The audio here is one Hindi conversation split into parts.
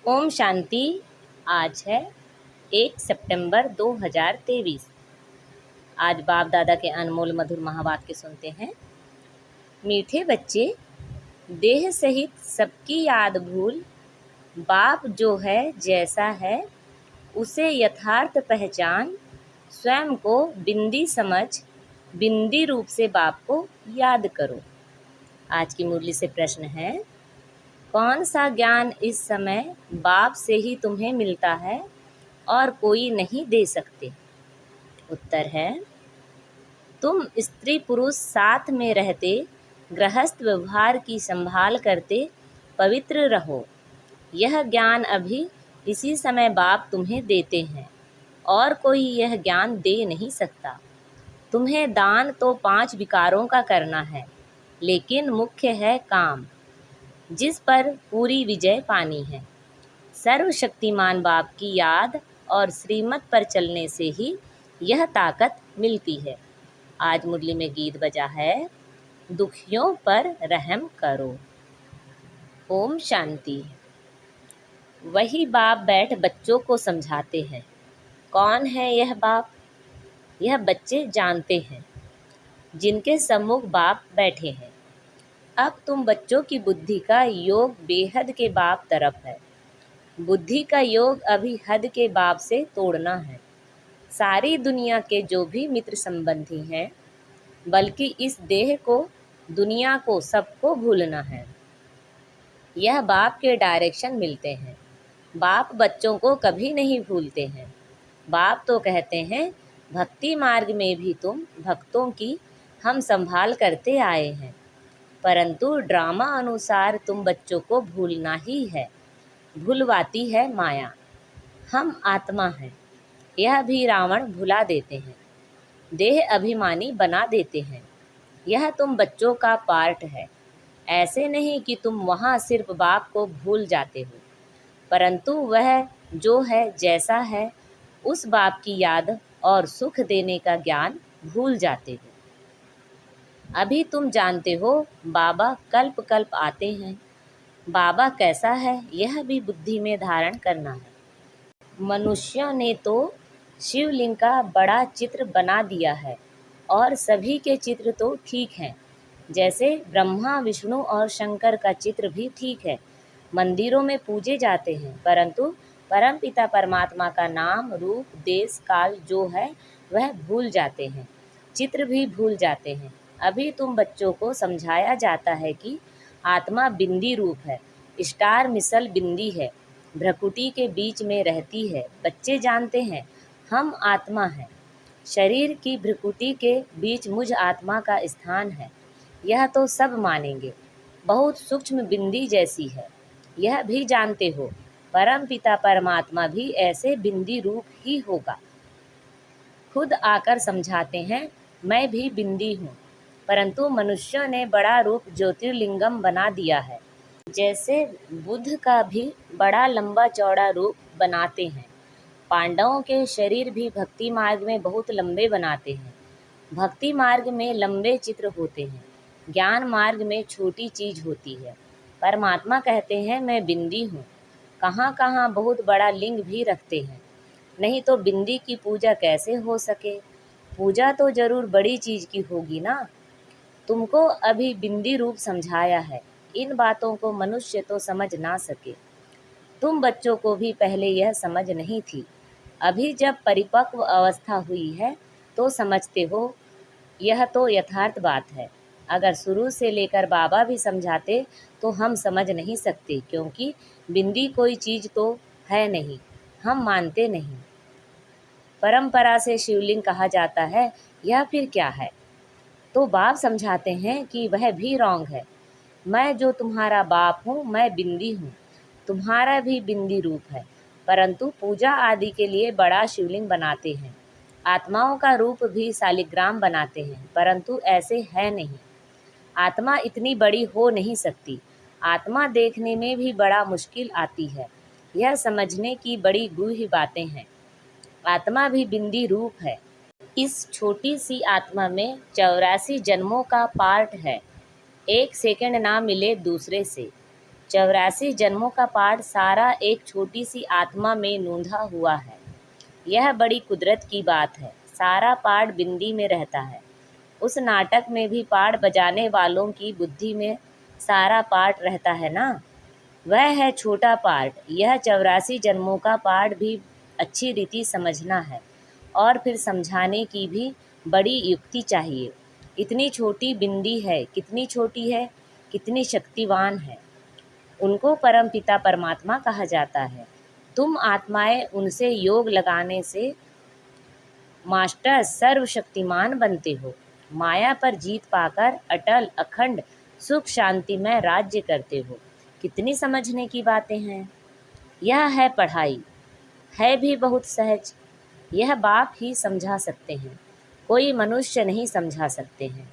ओम शांति। आज है 1 सितंबर 2023। आज बाप दादा के अनमोल मधुर महावाक्य सुनते हैं। मीठे बच्चे, देह सहित सबकी याद भूल, बाप जो है जैसा है उसे यथार्थ पहचान, स्वयं को बिंदी समझ, बिंदी रूप से बाप को याद करो। आज की मुरली से प्रश्न है, कौन सा ज्ञान इस समय बाप से ही तुम्हें मिलता है और कोई नहीं दे सकते? उत्तर है, तुम स्त्री पुरुष साथ में रहते, गृहस्थ व्यवहार की संभाल करते पवित्र रहो। यह ज्ञान अभी इसी समय बाप तुम्हें देते हैं और कोई यह ज्ञान दे नहीं सकता। तुम्हें दान तो 5 विकारों का करना है, लेकिन मुख्य है काम, जिस पर पूरी विजय पानी है। सर्वशक्तिमान बाप की याद और श्रीमत पर चलने से ही यह ताकत मिलती है। आज मुरली में गीत बजा है, दुखियों पर रहम करो। ओम शांति। वही बाप बैठ बच्चों को समझाते हैं। कौन है यह बाप? यह बच्चे जानते हैं, जिनके सम्मुख बाप बैठे हैं। अब तुम बच्चों की बुद्धि का योग बेहद के बाप तरफ है। बुद्धि का योग अभी हद के बाप से तोड़ना है। सारी दुनिया के जो भी मित्र संबंधी हैं, बल्कि इस देह को, दुनिया को, सबको भूलना है। यह बाप के डायरेक्शन मिलते हैं। बाप बच्चों को कभी नहीं भूलते हैं। बाप तो कहते हैं, भक्ति मार्ग में भी तुम भक्तों की हम संभाल करते आए हैं, परंतु ड्रामा अनुसार तुम बच्चों को भूलना ही है। भूलवाती है माया। हम आत्मा हैं, यह भी रावण भुला देते हैं। देह अभिमानी बना देते हैं। यह तुम बच्चों का पार्ट है। ऐसे नहीं कि तुम वहाँ सिर्फ बाप को भूल जाते हो, परंतु वह जो है जैसा है उस बाप की याद और सुख देने का ज्ञान भूल जाते हो। अभी तुम जानते हो बाबा कल्प कल्प आते हैं। बाबा कैसा है यह भी बुद्धि में धारण करना है। मनुष्यों ने तो शिवलिंग का बड़ा चित्र बना दिया है और सभी के चित्र तो ठीक हैं। जैसे ब्रह्मा, विष्णु और शंकर का चित्र भी ठीक है। मंदिरों में पूजे जाते हैं, परंतु परमपिता परमात्मा का नाम, रूप, देश, काल जो है वह भूल जाते हैं। चित्र भी भूल जाते हैं। अभी तुम बच्चों को समझाया जाता है कि आत्मा बिंदी रूप है, स्टार मिसल बिंदी है, भ्रकुटी के बीच में रहती है। बच्चे जानते हैं हम आत्मा हैं। शरीर की भ्रकुटी के बीच मुझ आत्मा का स्थान है। यह तो सब मानेंगे, बहुत सूक्ष्म बिंदी जैसी है। यह भी जानते हो परम पिता परमात्मा भी ऐसे बिंदी रूप ही होगा। खुद आकर समझाते हैं, मैं भी बिंदी हूँ, परंतु मनुष्यों ने बड़ा रूप ज्योतिर्लिंगम बना दिया है। जैसे बुद्ध का भी बड़ा लंबा चौड़ा रूप बनाते हैं। पांडवों के शरीर भी भक्ति मार्ग में बहुत लंबे बनाते हैं। भक्ति मार्ग में लंबे चित्र होते हैं, ज्ञान मार्ग में छोटी चीज होती है। परमात्मा कहते हैं, मैं बिंदी हूँ। कहाँ कहाँ बहुत बड़ा लिंग भी रखते हैं, नहीं तो बिंदी की पूजा कैसे हो सके? पूजा तो जरूर बड़ी चीज की होगी ना। तुमको अभी बिंदी रूप समझाया है। इन बातों को मनुष्य तो समझ ना सके। तुम बच्चों को भी पहले यह समझ नहीं थी। अभी जब परिपक्व अवस्था हुई है तो समझते हो। यह तो यथार्थ बात है। अगर शुरू से लेकर बाबा भी समझाते तो हम समझ नहीं सकते, क्योंकि बिंदी कोई चीज़ तो है नहीं, हम मानते नहीं। परंपरा से शिवलिंग कहा जाता है, यह फिर क्या है? तो बाप समझाते हैं कि वह भी रॉन्ग है। मैं जो तुम्हारा बाप हूँ, मैं बिंदी हूँ। तुम्हारा भी बिंदी रूप है, परंतु पूजा आदि के लिए बड़ा शिवलिंग बनाते हैं। आत्माओं का रूप भी शालिग्राम बनाते हैं, परंतु ऐसे है नहीं। आत्मा इतनी बड़ी हो नहीं सकती। आत्मा देखने में भी बड़ा मुश्किल आती है। यह समझने की बड़ी गूढ़ बातें हैं। आत्मा भी बिंदी रूप है। इस छोटी सी आत्मा में 84 जन्मों का पार्ट है। एक सेकंड ना मिले दूसरे से। 84 जन्मों का पाठ सारा एक छोटी सी आत्मा में नूंधा हुआ है। यह बड़ी कुदरत की बात है। सारा पाठ बिंदी में रहता है। उस नाटक में भी पाठ बजाने वालों की बुद्धि में सारा पाठ रहता है ना। वह है छोटा पाठ। यह 84 जन्मों का पाठ भी अच्छी रीति समझना है और फिर समझाने की भी बड़ी युक्ति चाहिए। इतनी छोटी बिंदी है, कितनी छोटी है, कितनी शक्तिवान है। उनको परमपिता परमात्मा कहा जाता है। तुम आत्माएं उनसे योग लगाने से मास्टर सर्वशक्तिमान बनते हो। माया पर जीत पाकर अटल अखंड सुख शांति में राज्य करते हो। कितनी समझने की बातें हैं। यह है पढ़ाई, है भी बहुत सहज। यह बाप ही समझा सकते हैं, कोई मनुष्य नहीं समझा सकते हैं।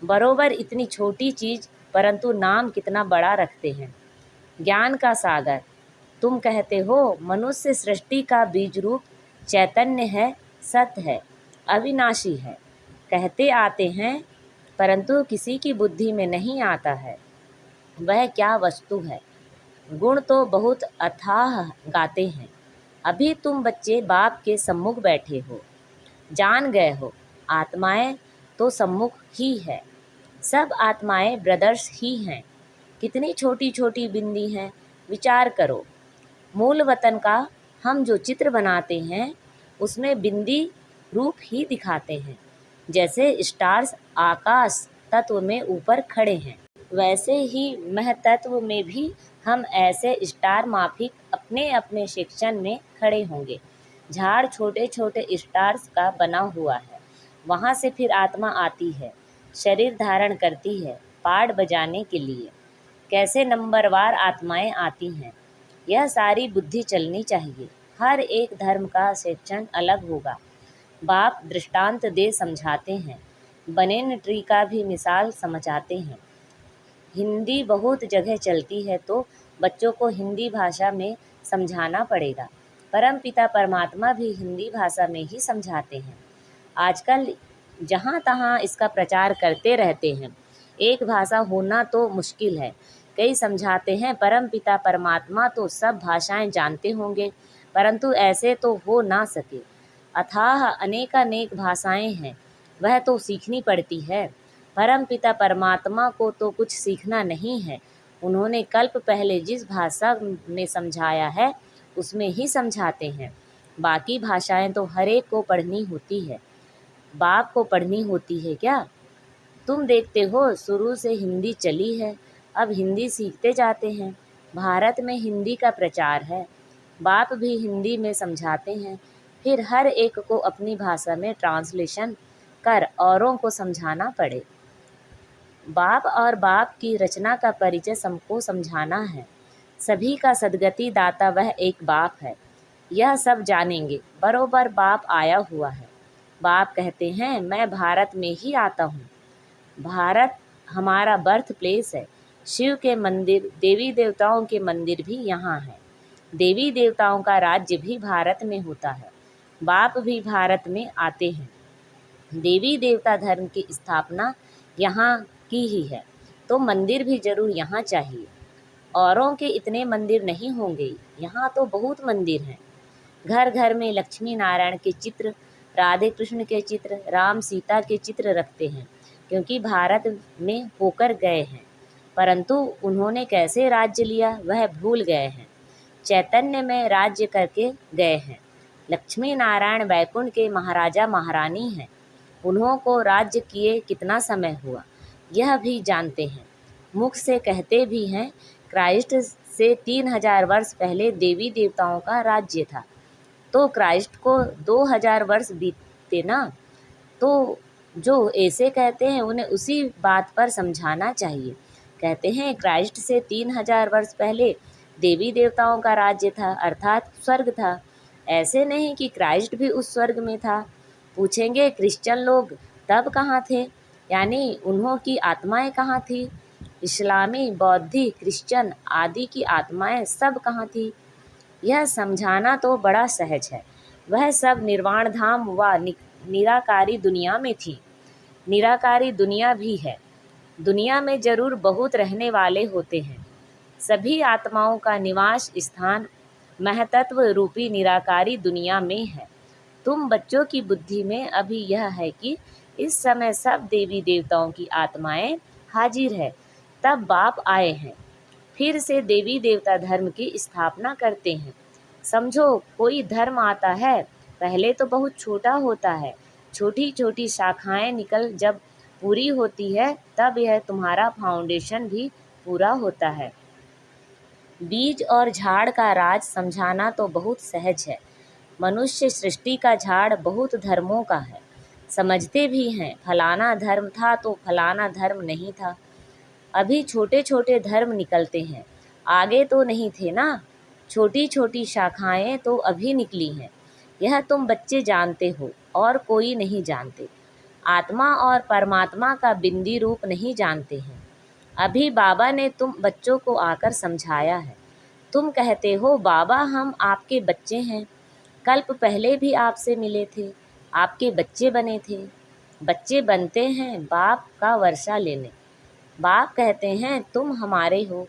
बरोबर इतनी छोटी चीज़, परंतु नाम कितना बड़ा रखते हैं। ज्ञान का सागर। तुम कहते हो मनुष्य सृष्टि का बीज रूप चैतन्य है, सत्य है, अविनाशी है। कहते आते हैं, परंतु किसी की बुद्धि में नहीं आता है वह क्या वस्तु है। गुण तो बहुत अथाह गाते हैं। अभी तुम बच्चे बाप के सम्मुख बैठे हो, जान गए हो आत्माएं तो सम्मुख ही है। सब आत्माएं ब्रदर्स ही हैं। कितनी छोटी छोटी बिंदी हैं। विचार करो, मूल वतन का हम जो चित्र बनाते हैं उसमें बिंदी रूप ही दिखाते हैं। जैसे स्टार्स आकाश तत्व में ऊपर खड़े हैं, वैसे ही महतत्व में भी हम ऐसे स्टार माफिक अपने अपने सेक्शन में खड़े होंगे। झाड़ छोटे छोटे स्टार्स का बना हुआ है। वहाँ से फिर आत्मा आती है, शरीर धारण करती है पाठ बजाने के लिए। कैसे नंबरवार आत्माएं आती हैं, यह सारी बुद्धि चलनी चाहिए। हर एक धर्म का सेक्शन अलग होगा। बाप दृष्टांत दे समझाते हैं। बनेन ट्री का भी मिसाल समझाते हैं। हिंदी बहुत जगह चलती है तो बच्चों को हिंदी भाषा में समझाना पड़ेगा। परमपिता परमात्मा भी हिंदी भाषा में ही समझाते हैं। आजकल जहाँ तहाँ इसका प्रचार करते रहते हैं। एक भाषा होना तो मुश्किल है। कई समझाते हैं परमपिता परमात्मा तो सब भाषाएं जानते होंगे, परंतु ऐसे तो हो ना सके। अथाह अनेकानेक भाषाएं हैं, वह तो सीखनी पड़ती है। परमपिता परमात्मा को तो कुछ सीखना नहीं है। उन्होंने कल्प पहले जिस भाषा में समझाया है उसमें ही समझाते हैं। बाकी भाषाएं तो हर एक को पढ़नी होती है। बाप को पढ़नी होती है क्या? तुम देखते हो शुरू से हिंदी चली है, अब हिंदी सीखते जाते हैं। भारत में हिंदी का प्रचार है। बाप भी हिंदी में समझाते हैं, फिर हर एक को अपनी भाषा में ट्रांसलेशन कर औरों को समझाना पड़े। बाप और बाप की रचना का परिचय सबको समझाना है। सभी का सद्गति दाता वह एक बाप है। यह सब जानेंगे। बरोबर बाप आया हुआ है। बाप कहते हैं मैं भारत में ही आता हूँ। भारत हमारा बर्थ प्लेस है। शिव के मंदिर, देवी देवताओं के मंदिर भी यहाँ हैं। देवी देवताओं का राज्य भी भारत में होता है। बाप भी भारत में आते हैं। देवी देवता धर्म की स्थापना यहाँ की ही है, तो मंदिर भी जरूर यहाँ चाहिए। औरों के इतने मंदिर नहीं होंगे, यहाँ तो बहुत मंदिर हैं। घर घर में लक्ष्मी नारायण के चित्र, राधे कृष्ण के चित्र, राम सीता के चित्र रखते हैं, क्योंकि भारत में होकर गए हैं, परंतु उन्होंने कैसे राज्य लिया वह भूल गए हैं। चैतन्य में राज्य करके गए हैं। लक्ष्मी नारायण वैकुंठ के महाराजा महारानी हैं। उन्हों को राज्य किए कितना समय हुआ यह भी जानते हैं। मुख से कहते भी हैं क्राइस्ट से 3000 वर्ष पहले देवी देवताओं का राज्य था, तो क्राइस्ट को 2000 वर्ष बीते ना। तो जो ऐसे कहते हैं उन्हें उसी बात पर समझाना चाहिए। कहते हैं क्राइस्ट से 3000 वर्ष पहले देवी देवताओं का राज्य था, अर्थात स्वर्ग था। ऐसे नहीं कि क्राइस्ट भी उस स्वर्ग में था। पूछेंगे क्रिश्चियन लोग तब कहाँ थे, यानी उन्हों की आत्माएं कहाँ थी। इस्लामी, बौद्धी, क्रिश्चियन आदि की आत्माएं सब कहाँ थी। यह समझाना तो बड़ा सहज है। वह सब निर्वाण धाम व निराकारी दुनिया में थी। निराकारी दुनिया भी है। दुनिया में जरूर बहुत रहने वाले होते हैं, सभी आत्माओं का निवास स्थान महतत्व रूपी निराकारी दुनिया में है। तुम बच्चों की बुद्धि में अभी यह है कि इस समय सब देवी देवताओं की आत्माएं हाजिर है, तब बाप आए हैं, फिर से देवी देवता धर्म की स्थापना करते हैं। समझो, कोई धर्म आता है, पहले तो बहुत छोटा होता है, छोटी छोटी शाखाएं निकल जब पूरी होती है, तब यह तुम्हारा फाउंडेशन भी पूरा होता है। बीज और झाड़ का राज समझाना तो बहुत सहज है। मनुष्य सृष्टि का झाड़ बहुत धर्मों का है, समझते भी हैं। फलाना धर्म था तो फलाना धर्म नहीं था। अभी छोटे छोटे धर्म निकलते हैं, आगे तो नहीं थे ना। छोटी छोटी शाखाएं तो अभी निकली हैं। यह तुम बच्चे जानते हो और कोई नहीं जानते। आत्मा और परमात्मा का बिंदी रूप नहीं जानते हैं। अभी बाबा ने तुम बच्चों को आकर समझाया है। तुम कहते हो बाबा हम आपके बच्चे हैं, कल्प पहले भी आपसे मिले थे, आपके बच्चे बने थे। बच्चे बनते हैं बाप का वर्षा लेने। बाप कहते हैं तुम हमारे हो,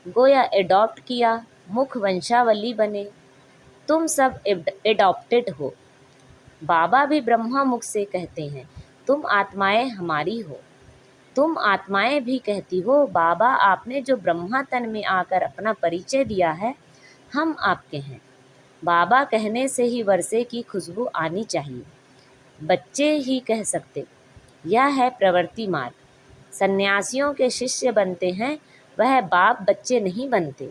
गोया एडॉप्ट किया, मुख वंशावली बने। तुम सब एडॉप्टेड हो। बाबा भी ब्रह्मा मुख से कहते हैं तुम आत्माएं हमारी हो। तुम आत्माएं भी कहती हो बाबा आपने जो ब्रह्मा तन में आकर अपना परिचय दिया है, हम आपके हैं। बाबा कहने से ही वर्षे की खुशबू आनी चाहिए, बच्चे ही कह सकते। यह है प्रवृत्ति मार्ग। सन्यासियों के शिष्य बनते हैं, वह बाप बच्चे नहीं बनते।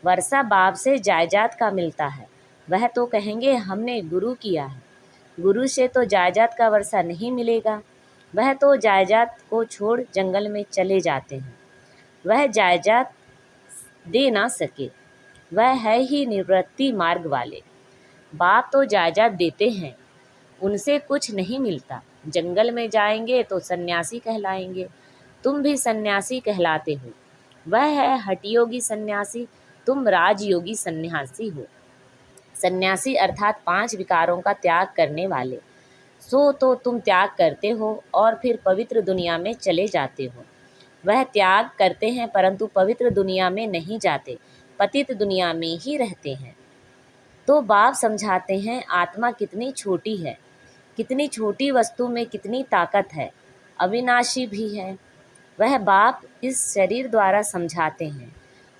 वर्षा बाप से जायदाद का मिलता है, वह तो कहेंगे हमने गुरु किया है। गुरु से तो जायदाद का वर्षा नहीं मिलेगा, वह तो जायदाद को छोड़ जंगल में चले जाते हैं। वह जायदाद दे ना सके, वह है ही निवृत्ति मार्ग वाले। बाप तो जायदाद देते हैं, उनसे कुछ नहीं मिलता। जंगल में जाएंगे तो सन्यासी कहलाएंगे। तुम भी सन्यासी कहलाते हो। वह है हठयोगी सन्यासी, तुम राजयोगी सन्यासी हो। सन्यासी अर्थात 5 विकारों का त्याग करने वाले। सो तो तुम त्याग करते हो और फिर पवित्र दुनिया में चले जाते हो। वह त्याग करते हैं परंतु पवित्र दुनिया में नहीं जाते, पतित दुनिया में ही रहते हैं। तो बाप समझाते हैं आत्मा कितनी छोटी है, कितनी छोटी वस्तु में कितनी ताकत है, अविनाशी भी है। वह बाप इस शरीर द्वारा समझाते हैं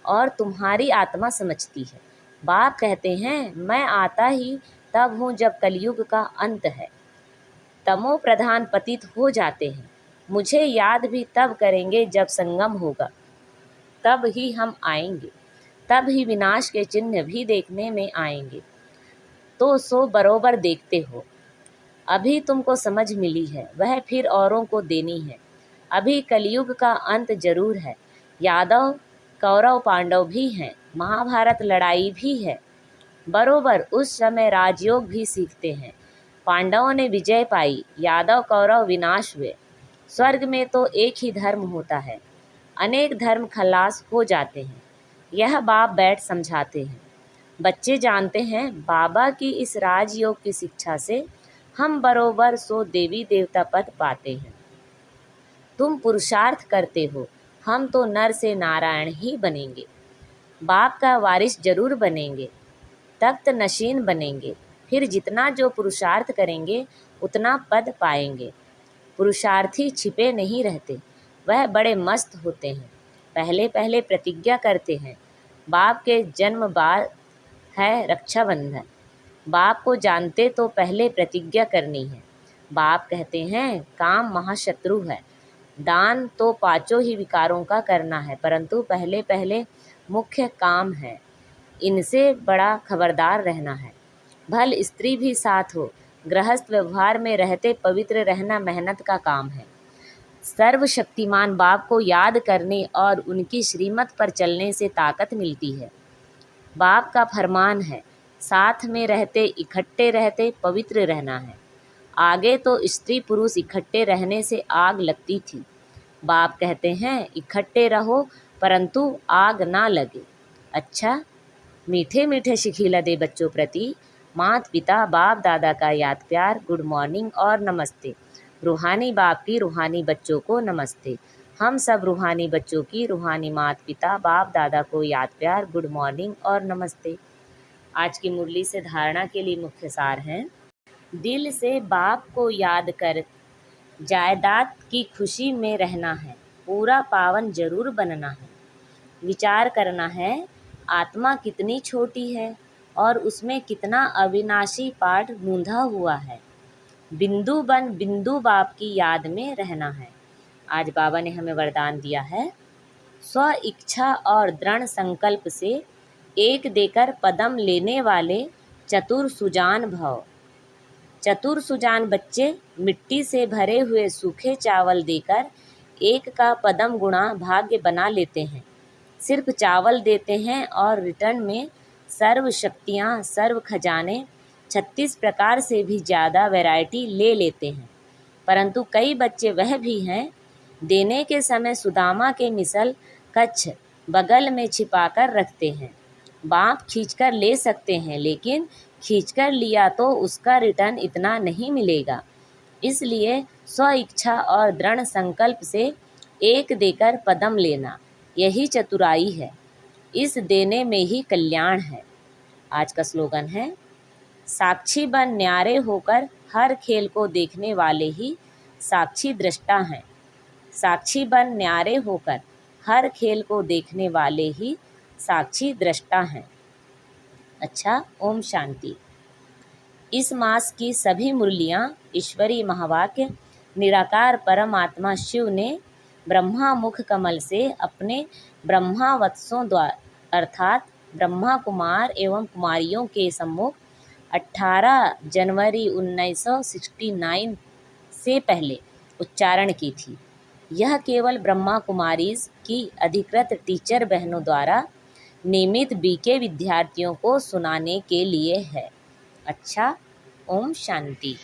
और तुम्हारी आत्मा समझती है। बाप कहते हैं मैं आता ही तब हूँ जब कलयुग का अंत है, तमो प्रधान पतित हो जाते हैं। मुझे याद भी तब करेंगे जब संगम होगा, तब ही हम आएंगे, तब ही विनाश के चिन्ह भी देखने में आएंगे। तो सो बरोबर देखते हो। अभी तुमको समझ मिली है, वह फिर औरों को देनी है। अभी कलयुग का अंत जरूर है। यादव कौरव पांडव भी हैं, महाभारत लड़ाई भी है। बरोबर उस समय राजयोग भी सीखते हैं। पांडवों ने विजय पाई, यादव कौरव विनाश हुए। स्वर्ग में तो एक ही धर्म होता है, अनेक धर्म खलास हो जाते हैं। यह बाप बैठ समझाते हैं। बच्चे जानते हैं बाबा की इस राजयोग की शिक्षा से हम बरोबर सो देवी देवता पद पाते हैं। तुम पुरुषार्थ करते हो, हम तो नर से नारायण ही बनेंगे। बाप का वारिस जरूर बनेंगे, तख्त नशीन बनेंगे। फिर जितना जो पुरुषार्थ करेंगे उतना पद पाएंगे। पुरुषार्थी छिपे नहीं रहते, वह बड़े मस्त होते हैं। पहले पहले प्रतिज्ञा करते हैं। बाप के जन्म बाद है रक्षाबंधन। बाप को जानते तो पहले प्रतिज्ञा करनी है। बाप कहते हैं काम महाशत्रु है। दान तो 5 ही विकारों का करना है, परंतु पहले पहले मुख्य काम है, इनसे बड़ा खबरदार रहना है। भल स्त्री भी साथ हो, गृहस्थ व्यवहार में रहते पवित्र रहना मेहनत का काम है। सर्वशक्तिमान बाप को याद करने और उनकी श्रीमत पर चलने से ताकत मिलती है। बाप का फरमान है साथ में रहते इकट्ठे रहते पवित्र रहना है। आगे तो स्त्री पुरुष इकट्ठे रहने से आग लगती थी। बाप कहते हैं इकट्ठे रहो परंतु आग ना लगे। अच्छा, मीठे मीठे शिखिला दे बच्चों प्रति माता पिता बाप दादा का याद प्यार, गुड मॉर्निंग और नमस्ते। रूहानी बाप की रूहानी बच्चों को नमस्ते। हम सब रूहानी बच्चों की रूहानी माता पिता बाप दादा को याद प्यार, गुड मॉर्निंग और नमस्ते। आज की मुरली से धारणा के लिए मुख्य सार हैं। दिल से बाप को याद कर जायदाद की खुशी में रहना है, पूरा पावन जरूर बनना है। विचार करना है आत्मा कितनी छोटी है और उसमें कितना अविनाशी पाठ गूंधा हुआ है। बिंदु बन बिंदु बाप की याद में रहना है। आज बाबा ने हमें वरदान दिया है, स्व इच्छा और दृढ़ संकल्प से एक देकर पदम लेने वाले चतुर सुजान भव। चतुर सुजान बच्चे मिट्टी से भरे हुए सूखे चावल देकर एक का पदम गुणा भाग्य बना लेते हैं। सिर्फ चावल देते हैं और रिटर्न में सर्व शक्तियाँ, सर्व खजाने 36 प्रकार से भी ज़्यादा वैरायटी ले लेते हैं। परंतु कई बच्चे वह भी हैं, देने के समय सुदामा के मिसल कच्छ बगल में छिपाकर रखते हैं। बाप खींचकर ले सकते हैं, लेकिन खींचकर लिया तो उसका रिटर्न इतना नहीं मिलेगा। इसलिए स्व इच्छा और दृढ़ संकल्प से एक देकर पदम लेना, यही चतुराई है। इस देने में ही कल्याण है। आज का स्लोगन है, साक्षी बन न्यारे होकर हर खेल को देखने वाले ही साक्षी दृष्टा हैं। साक्षी बन न्यारे होकर हर खेल को देखने वाले ही साक्षी दृष्टा हैं। अच्छा, ओम शांति। इस मास की सभी मुरलियाँ ईश्वरीय महावाक्य निराकार परमात्मा शिव ने ब्रह्मा मुख कमल से अपने ब्रह्मावत्सों द्वारा अर्थात ब्रह्मा कुमार एवं कुमारियों के सम्मुख 18 जनवरी 1969 से पहले उच्चारण की थी। यह केवल ब्रह्मा कुमारीज की अधिकृत टीचर बहनों द्वारा नियमित बीके विद्यार्थियों को सुनाने के लिए है। अच्छा, ओम शांति।